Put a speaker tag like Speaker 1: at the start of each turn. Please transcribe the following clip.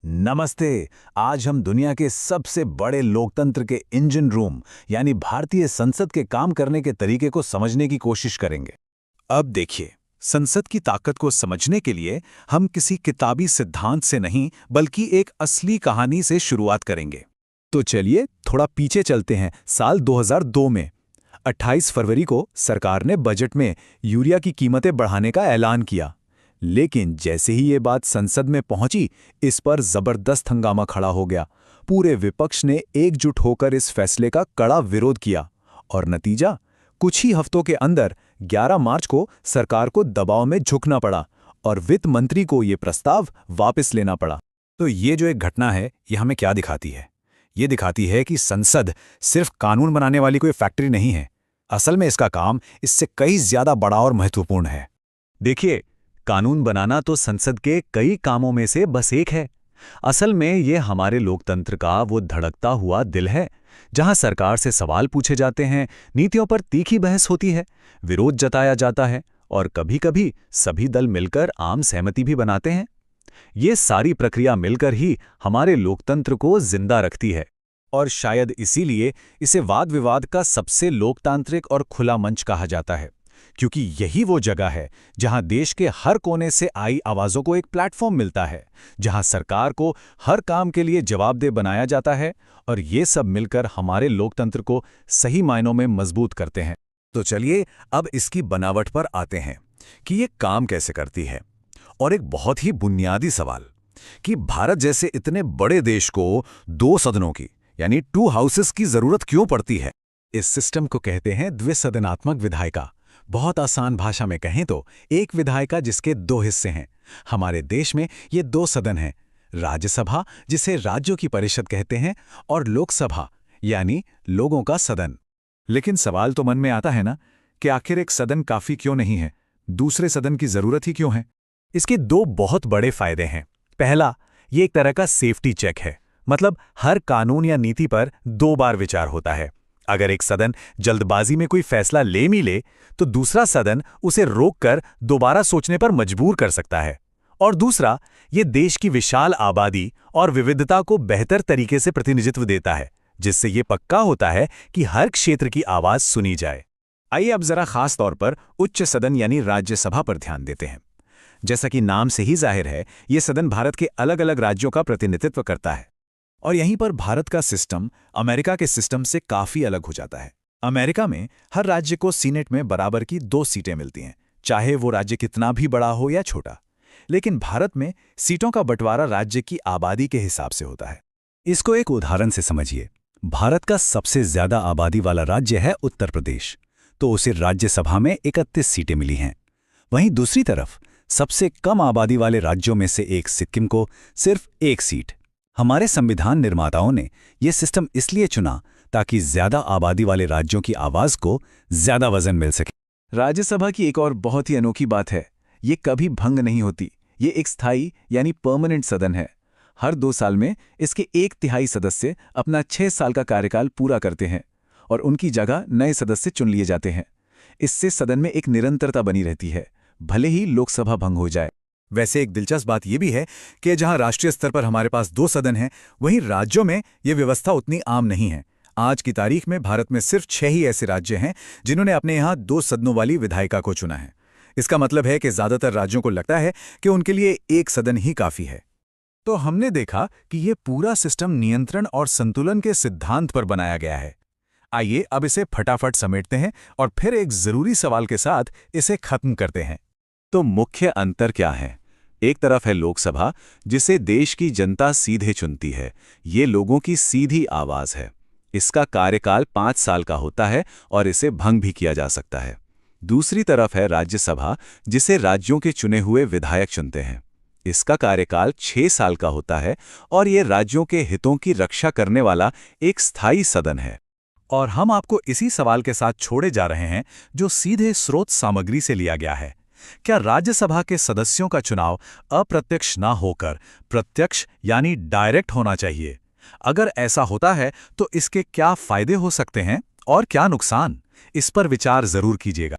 Speaker 1: नमस्ते। आज हम दुनिया के सबसे बड़े लोकतंत्र के इंजन रूम यानी भारतीय संसद के काम करने के तरीके को समझने की कोशिश करेंगे।
Speaker 2: अब देखिए, संसद की ताकत को समझने के लिए हम किसी किताबी सिद्धांत से नहीं बल्कि एक असली कहानी से शुरुआत करेंगे। तो चलिए थोड़ा पीछे चलते हैं। साल 2002 में 28 फरवरी को सरकार ने बजट में यूरिया की कीमतें बढ़ाने का ऐलान किया। लेकिन जैसे ही ये बात संसद में पहुंची, इस पर जबरदस्त हंगामा खड़ा हो गया। पूरे विपक्ष ने एकजुट होकर इस फैसले का कड़ा विरोध किया और नतीजा, कुछ ही हफ्तों के अंदर 11 मार्च को सरकार को दबाव में झुकना पड़ा और वित्त मंत्री को ये प्रस्ताव वापस लेना पड़ा।
Speaker 1: तो ये जो एक घटना है, ये हमें क्या दिखाती है? ये दिखाती है कि संसद सिर्फ कानून बनाने वाली कोई फैक्ट्री नहीं है। असल में इसका काम इससे कई ज्यादा बड़ा और महत्वपूर्ण है।
Speaker 2: देखिए, कानून बनाना तो संसद के कई कामों में से बस एक है। असल में ये हमारे लोकतंत्र का वो धड़कता हुआ दिल है, जहां सरकार से सवाल पूछे जाते हैं, नीतियों पर तीखी बहस होती है, विरोध जताया जाता है और कभी-कभी सभी दल मिलकर आम सहमति भी बनाते हैं। ये सारी प्रक्रिया मिलकर ही हमारे लोकतंत्र को जिंदा रखती है। और शायद इसीलिए इसे वाद विवाद का सबसे लोकतांत्रिक और खुला मंच कहा जाता है, क्योंकि यही वो जगह है जहां देश के हर कोने से आई आवाजों को एक प्लेटफॉर्म मिलता है, जहां सरकार को हर काम के लिए जवाबदेह बनाया जाता है और ये सब मिलकर हमारे लोकतंत्र को सही मायनों में मजबूत करते हैं।
Speaker 1: तो चलिए अब इसकी बनावट पर आते हैं कि ये काम कैसे करती है। और एक बहुत ही बुनियादी सवाल कि भारत जैसे इतने बड़े देश को दो सदनों की यानी टू हाउसेस की जरूरत क्यों पड़ती है?
Speaker 2: इस सिस्टम को कहते हैं द्विसदनात्मक विधायिका। बहुत आसान भाषा में कहें तो एक विधायिका जिसके दो हिस्से हैं। हमारे देश में ये दो सदन हैं, राज्यसभा जिसे राज्यों की परिषद कहते हैं और लोकसभा यानी लोगों का सदन।
Speaker 1: लेकिन सवाल तो मन में आता है ना कि आखिर एक सदन काफी क्यों नहीं है? दूसरे सदन की जरूरत ही क्यों है?
Speaker 2: इसके दो बहुत बड़े फायदे हैं। पहला, ये एक तरह का सेफ्टी चेक है, मतलब हर कानून या नीति पर 2 बार विचार होता है। अगर एक सदन जल्दबाजी में कोई फैसला ले मिले तो दूसरा सदन उसे रोककर दोबारा सोचने पर मजबूर कर सकता है। और दूसरा, ये देश की विशाल आबादी और विविधता को बेहतर तरीके से प्रतिनिधित्व देता है, जिससे ये पक्का होता है कि हर क्षेत्र की आवाज सुनी जाए। आइए अब जरा खास तौर पर उच्च सदन यानी राज्यसभा पर ध्यान देते हैं। जैसा कि नाम से ही जाहिर है, ये सदन भारत के अलग अलग राज्यों का प्रतिनिधित्व करता है। और यहीं पर भारत का सिस्टम अमेरिका के सिस्टम से काफी अलग हो जाता है। अमेरिका में हर राज्य को सीनेट में बराबर की 2 सीटें मिलती हैं, चाहे वो राज्य कितना भी बड़ा हो या छोटा। लेकिन भारत में सीटों का बंटवारा राज्य की आबादी के हिसाब से होता है। इसको एक उदाहरण से समझिए। भारत का सबसे ज्यादा आबादी वाला राज्य है उत्तर प्रदेश, तो उसे राज्यसभा में 31 सीटें मिली हैं। वहीं दूसरी तरफ सबसे कम आबादी वाले राज्यों में से एक सिक्किम को सिर्फ 1 सीट। हमारे संविधान निर्माताओं ने यह सिस्टम इसलिए चुना ताकि ज्यादा आबादी वाले राज्यों की आवाज को ज्यादा वजन मिल सके।
Speaker 1: राज्यसभा की एक और बहुत ही अनोखी बात है, ये कभी भंग नहीं होती। ये एक स्थायी यानी परमानेंट सदन है। हर 2 साल में इसके 1/3 सदस्य अपना 6 साल का कार्यकाल पूरा करते हैं और उनकी जगह नए सदस्य चुन लिए जाते हैं। इससे सदन में एक निरंतरता बनी रहती है, भले ही लोकसभा भंग हो जाए।
Speaker 2: वैसे एक दिलचस्प बात यह भी है कि जहां राष्ट्रीय स्तर पर हमारे पास 2 सदन हैं, वहीं राज्यों में यह व्यवस्था उतनी आम नहीं है। आज की तारीख में भारत में सिर्फ 6 ही ऐसे राज्य हैं जिन्होंने अपने यहाँ 2 सदनों वाली विधायिका को चुना है। इसका मतलब है कि ज्यादातर राज्यों को लगता है कि उनके लिए एक सदन ही काफी है। तो हमने देखा कि यह पूरा सिस्टम नियंत्रण और संतुलन के सिद्धांत पर बनाया गया है। आइए अब इसे फटाफट समेटते हैं और फिर एक जरूरी सवाल के साथ इसे खत्म करते हैं।
Speaker 1: तो मुख्य अंतर क्या है? एक तरफ है लोकसभा, जिसे देश की जनता सीधे चुनती है। ये लोगों की सीधी आवाज है। इसका कार्यकाल 5 साल का होता है और इसे भंग भी किया जा सकता है। दूसरी तरफ है राज्यसभा, जिसे राज्यों के चुने हुए विधायक चुनते हैं। इसका कार्यकाल 6 साल का होता है और ये राज्यों के हितों की रक्षा करने वाला एक स्थायी सदन है।
Speaker 2: और हम आपको इसी सवाल के साथ छोड़े जा रहे हैं, जो सीधे स्रोत सामग्री से लिया गया है। क्या राज्यसभा के सदस्यों का चुनाव अप्रत्यक्ष ना होकर प्रत्यक्ष यानी डायरेक्ट होना चाहिए? अगर ऐसा होता है तो इसके क्या फायदे हो सकते हैं और क्या नुकसान? इस पर विचार जरूर कीजिएगा।